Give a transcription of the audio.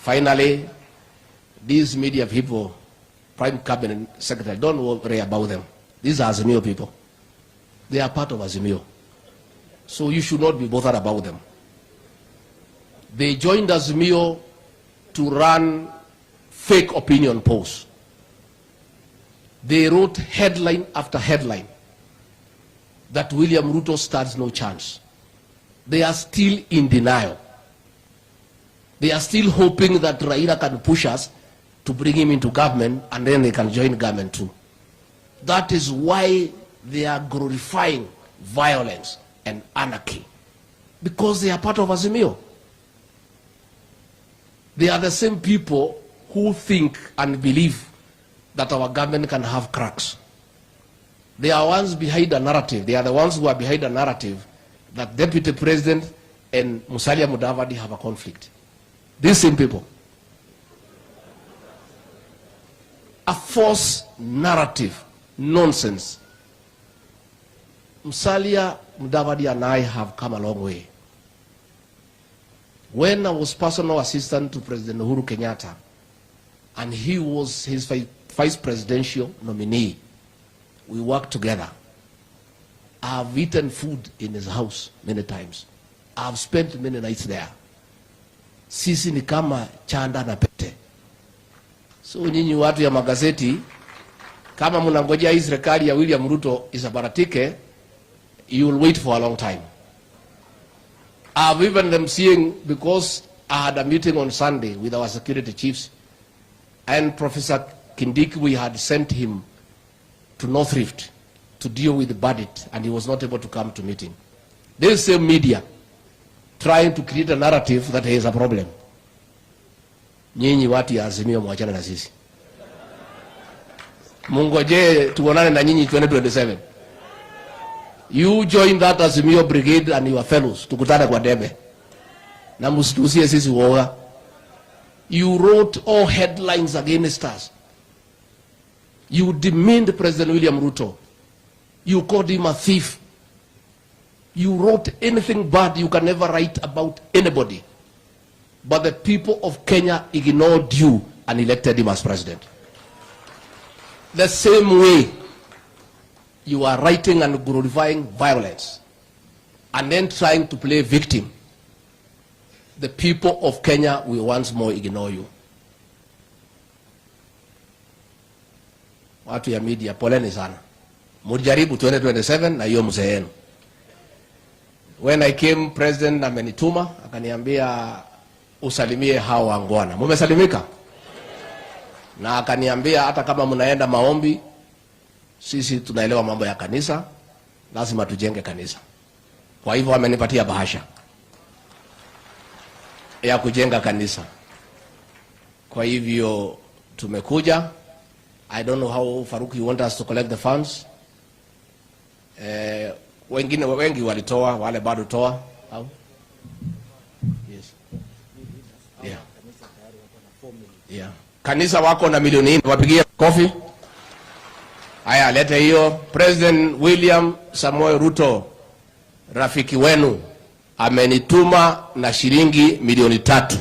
Finally, these media people, Prime Cabinet Secretary, don't worry about them. These are Azimio people. They are part of Azimio. So you should not be bothered about them. They joined Azimio to run fake opinion polls. They wrote headline after headline that William Ruto stands no chance. They are still in denial. They are still hoping that Raila can push us to bring him into government, and then they can join government too. That is why they are glorifying violence and anarchy, because they are part of Azimio. They are the same people who think and believe that our government can have cracks. They are ones behind the narrative. They are the ones who are behind the narrative that Deputy President and Musalia Mudavadi have a conflict. These same people. A false narrative, nonsense. Musalia Mudavadi and I have come a long way. When I was personal assistant to President Uhuru Kenyatta, and he was his vice presidential nominee, we worked together. I've eaten food in his house many times. I've spent many nights there. Sisi ni kama chanda na pete. So nyinyi watu ya magazeti, kama mnangojea hii serikali ya William Ruto isabaratike, you will wait for a long time. I've even them seeing, because I had a meeting on Sunday with our security chiefs, and Professor Kindiki, we had sent him to North Rift to deal with the bandit, and he was not able to come to meeting. This same media trying to create a narrative that there is a problem. Nyinyi watu ya Azimio mwachana na sisi. Mungoje tuonane na nyinyi 2027. You join that Azimio brigade and your fellows tukutane kwa debe. Na msitusie sisi uoga. You wrote all headlines against us. You demeaned President William Ruto. You called him a thief. You wrote anything bad you can never write about anybody. But the people of Kenya ignored you and elected him as president. The same way you are writing and glorifying violence and then trying to play victim, the people of Kenya will once more ignore you. Watu ya media, poleni sana. Mujaribu 2027 na hiyo mzee yenu. When I came, President amenituma akaniambia usalimie hao wangwana. Mumesalimika? Na akaniambia hata kama mnaenda maombi, sisi tunaelewa mambo ya kanisa, lazima tujenge kanisa. Kwa hivyo amenipatia bahasha ya kujenga kanisa. Kwa hivyo tumekuja. I don't know how, Faruk, you want us to collect the funds? Wengi walitoa, wale bado toa. How? Yes. Yeah. Yeah. Kanisa wako na milioni 4, wapigie kofi. Haya, leta hiyo. President William Samoei Ruto, rafiki wenu, amenituma na shilingi milioni 3.